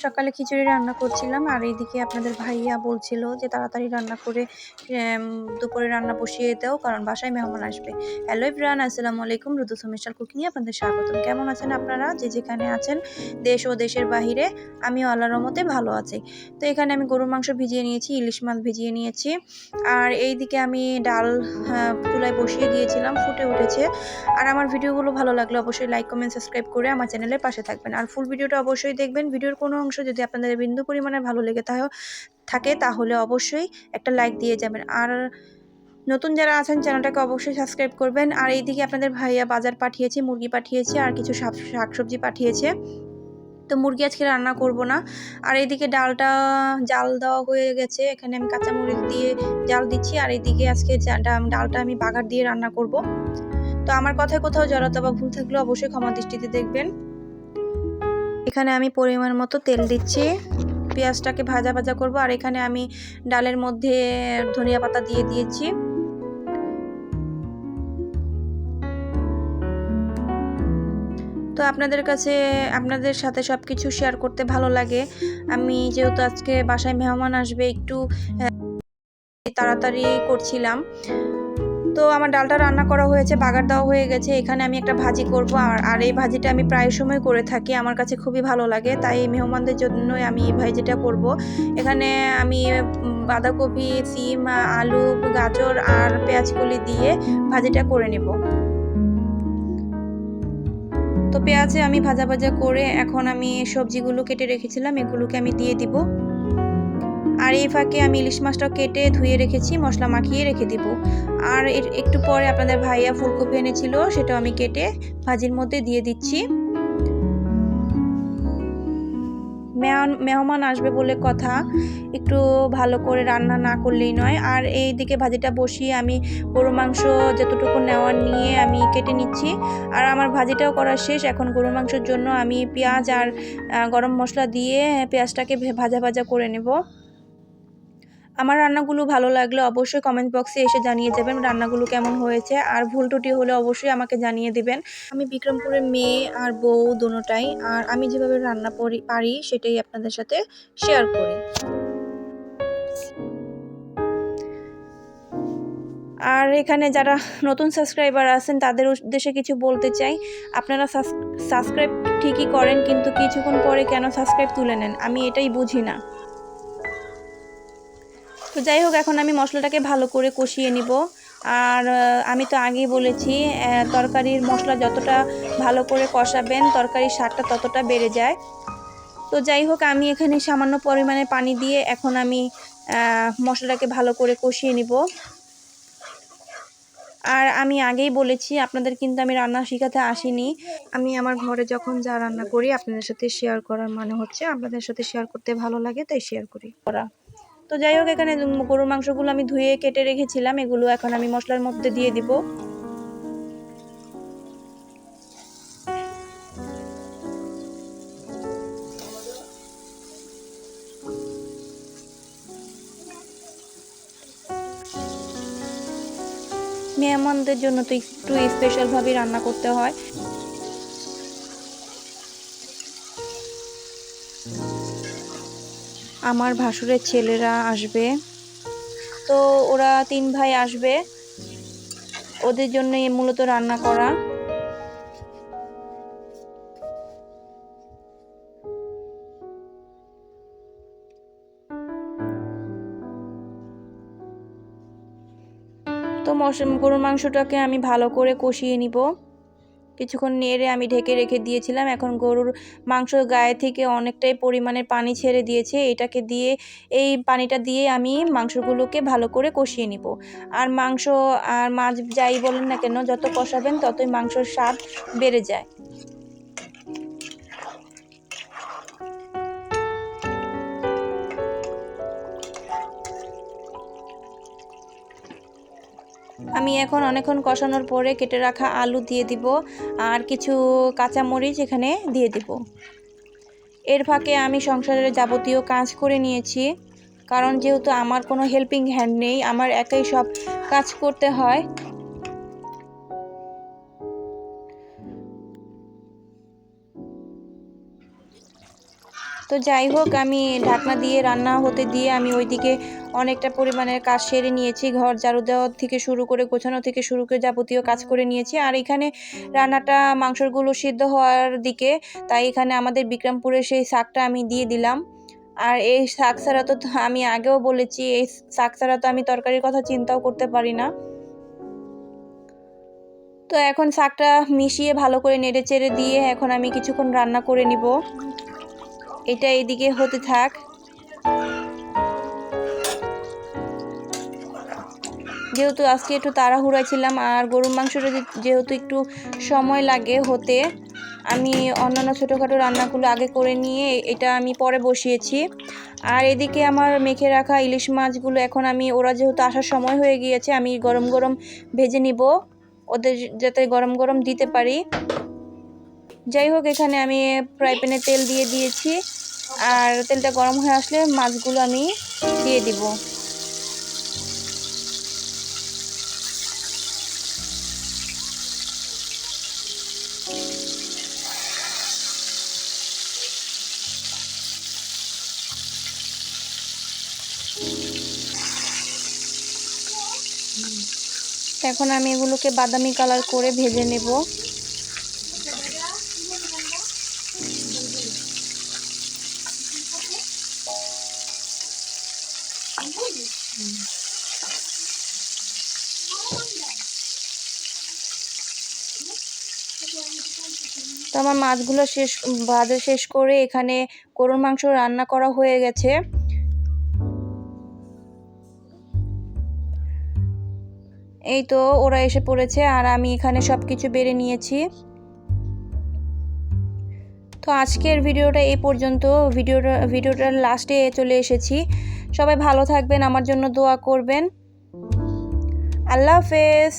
সকালে খিচুড়ি রান্না করছিলাম আর এইদিকে আপনাদের ভাইয়া বলছিল যে তাড়াতাড়ি রান্না করে দুপুরে রান্না বসিয়ে দাও, কারণ বাসায় মেহমান আসবে। হ্যালো এভরিওয়ান, আসসালামু আলাইকুম। রুদুস মিশাল কুকিংয়ে আপনাদের স্বাগতম। কেমন আছেন আপনারা যে যেখানে আছেন, দেশ ও দেশের বাহিরে? আমিও আল্লাহর রহমতে ভালো আছি। তো এখানে আমি গরুর মাংস ভিজিয়ে নিয়েছি, ইলিশ মাছ ভিজিয়ে নিয়েছি, আর এইদিকে আমি ডাল চুলায় বসিয়ে দিয়েছিলাম, ফুটে উঠেছে। আর আমার ভিডিওগুলো ভালো লাগলে অবশ্যই লাইক কমেন্ট সাবস্ক্রাইব করে আমার চ্যানেলের পাশে থাকবেন, আর ফুল ভিডিওটা অবশ্যই দেখবেন। ভিডিওর কোনো অংশ যদি আপনাদের বিন্দু পরিমাণে ভালো লেগে থাকে তাহলে অবশ্যই একটা লাইক দিয়ে যাবেন, আর নতুন যারা আছেন চ্যানেলটাকে অবশ্যই সাবস্ক্রাইব করবেন। আর এইদিকে আপনাদের ভাইয়া বাজার পাঠিয়েছে, মুরগি পাঠিয়েছে আর কিছু শাকসবজি পাঠিয়েছে। তো মুরগি আজকে রান্না করব না। আর এইদিকে ডালটা জাল দেওয়া হয়ে গেছে, এখানে আমি কাঁচামরিচ দিয়ে জাল দিচ্ছি, আর এইদিকে আজকে ডালটা আমি বাগার দিয়ে রান্না করব। তো আমার কথায় কোথাও জড়তা বা ভুল থাকলে অবশ্যই ক্ষমা দৃষ্টিতে দেখবেন। এখানে আমি পরিমাণ মতো তেল দিচ্ছি, পেঁয়াজটাকে ভাজা ভাজা করব। আর এখানে আমি ডালের মধ্যে ধনিয়া পাতা দিয়ে দিয়েছি। তো আপনাদের সাথে সব কিছু শেয়ার করতে ভালো লাগে। আমি যেহেতু আজকে বাসায় মেহমান আসবে, একটু তাড়াতাড়ি করছিলাম। তো আমার ডালটা রান্না করা হয়েছে, বাগার দেওয়া হয়ে গেছে। এখানে আমি একটা ভাজি করব, আর এই ভাজিটা আমি প্রায় সময় করে থাকি, আমার কাছে খুবই ভালো লাগে, তাই মেহমানদের জন্যই আমি এই ভাজিটা করব। এখানে আমি বাঁধাকপি, সিম, আলু, গাজর আর পেঁয়াজকলি দিয়ে ভাজিটা করে নেব। তো পেঁয়াজে আমি ভাজা ভাজা করে এখন আমি সবজিগুলো কেটে রেখেছিলাম এগুলোকে আমি দিয়ে দিব। আর এই ফাঁকে আমি ইলিশ মাছটাও কেটে ধুয়ে রেখেছি, মশলা মাখিয়ে রেখে দিব। আর একটু পরে আপনাদের ভাইয়া ফুলকপি এনেছিল, সেটাও আমি কেটে ভাজির মধ্যে দিয়ে দিচ্ছি। মেহমান আসবে বলে কথা, একটু ভালো করে রান্না না করলেই নয়। আর এই দিকে ভাজিটা বসিয়ে আমি গরু মাংস যতটুকু নেওয়ার নিয়ে আমি কেটে নিচ্ছি। আর আমার ভাজিটাও করা শেষ। এখন গরু মাংসের জন্য আমি পেঁয়াজ আর গরম মশলা দিয়ে পেঁয়াজটাকে ভাজা ভাজা করে নেব। আমার রান্নাগুলো ভালো লাগলে অবশ্যই কমেন্ট বক্সে এসে জানিয়ে যাবেন রান্নাগুলো কেমন হয়েছে, আর ভুল ত্রুটি হলে অবশ্যই আমাকে জানিয়ে দিবেন। আমি বিক্রমপুরের মেয়ে আর বউ দুটোটাই, আর আমি যেভাবে রান্না পারি সেটাই আপনাদের সাথে শেয়ার করি। আর এখানে যারা নতুন সাবস্ক্রাইবার আছেন তাদের উদ্দেশ্যে কিছু বলতে চাই। আপনারা সাবস্ক্রাইব ঠিকই করেন, কিন্তু কিছুক্ষণ পরে কেন সাবস্ক্রাইব তুলে নেন, আমি এটাই বুঝি না। তো যাই হোক, এখন আমি মশলাটাকে ভালো করে কষিয়ে নিব। আর আমি তো আগেই বলেছি, তরকারির মশলা যতটা ভালো করে কষাবেন তরকারির স্বাদটা ততটা বেড়ে যায়। তো যাই হোক, আমি এখানে সামান্য পরিমাণে পানি দিয়ে এখন আমি মশলাটাকে ভালো করে কষিয়ে নিব। আর আমি আগেই বলেছি আপনাদের কিন্তু আমি রান্না শেখাতে আসিনি। আমি আমার ঘরে যখন যা রান্না করি আপনাদের সাথে শেয়ার করার মানে হচ্ছে আপনাদের সাথে শেয়ার করতে ভালো লাগে, তাই শেয়ার করি। তো যাই হোক, এখানে গরুর মাংসগুলো আমি ধুয়ে কেটে রেখেছিলাম, এগুলো এখন আমি মশলার মধ্যে দিয়ে দিব। মেহমানদের জন্য তো একটু স্পেশাল ভাবে রান্না করতে হয়। আমার ভাসুরের ছেলেরা আসবে, তো ওরা 3 ভাই আসবে, ওদের জন্য মূলত রান্না করা। তো গরুর মাংসটাকে আমি ভালো করে কষিয়ে নিব। কিছুক্ষণ নেড়ে আমি ঢেকে রেখে দিয়েছিলাম। এখন গরুর মাংস গায়ে থেকে অনেকটাই পরিমাণের পানি ছেড়ে দিয়েছে, এই পানিটা দিয়ে আমি মাংসগুলোকে ভালো করে কষিয়ে নিব। আর মাংস আর মাছ যাই বলেন না কেন, যত কষাবেন ততই মাংসর স্বাদ বেড়ে যায়। আমি এখন অনেকক্ষণ কষানোর পরে কেটে রাখা আলু দিয়ে দিব, আর কিছু কাঁচামরিচ এখানে দিয়ে দিব। এর ফাঁকে আমি সংসারের যাবতীয় কাজ করে নিয়েছি, কারণ যেহেতু আমার কোনো হেল্পিং হ্যান্ড নেই, আমার একাই সব কাজ করতে হয়। তো যাই হোক, আমি ঢাকনা দিয়ে রান্না হতে দিয়ে আমি ওইদিকে অনেকটা পরিমাণের কাজ সেরে নিয়েছি। ঘর ঝাড়ু দেওয়া থেকে শুরু করে গোছানো থেকে শুরু করে যাবতীয় কাজ করে নিয়েছি। আর এখানে রান্নাটা মাংসগুলো সিদ্ধ হওয়ার দিকে, তাই এখানে আমাদের বিক্রমপুরের সেই শাকটা আমি দিয়ে দিলাম। আর এই শাক ছাড়া তো আমি আগেও বলেছি, এই শাক ছাড়া তো আমি তরকারির কথা চিন্তাও করতে পারি না। তো এখন শাকটা মিশিয়ে ভালো করে নেড়ে চেড়ে দিয়ে এখন আমি কিছুক্ষণ রান্না করে নিব। এটা এইদিকে হতে থাক। যেহেতু আজকে একটু তাড়াহুড়ায় ছিলাম, আর গরুর মাংসটা যেহেতু একটু সময় লাগে হতে, আমি অন্যান্য ছোটোখাটো রান্নাগুলো আগে করে নিয়ে এটা আমি পরে বসিয়েছি। আর এদিকে আমার মেখে রাখা ইলিশ মাছগুলো এখন ওরা যেহেতু আসার সময় হয়ে গিয়েছে, আমি গরম গরম ভেজে নিব, ওদের যাতে গরম গরম দিতে পারি। যাই হোক, এখানে আমি ফ্রাই প্যানে তেল দিয়ে দিয়েছি, আর তেলটা গরম হয়ে আসলে মাছগুলো আমি দিয়ে দিব। এখন আমি এগুলোকে বাদামি কালার করে ভেজে নেব। তো আমার মাছগুলো ভাজা শেষ করে এখানে গরুর মাংস রান্না করা হয়ে গেছে। এই তো ওরা এসে পড়েছে, আর আমি এখানে সব কিছু বেড়ে নিয়েছি। তো আজকের ভিডিওটা এই পর্যন্ত। ভিডিওটার লাস্টে চলে এসেছি। সবাই ভালো থাকবেন, আমার জন্য দোয়া করবেন। আল্লাহ হাফেজ।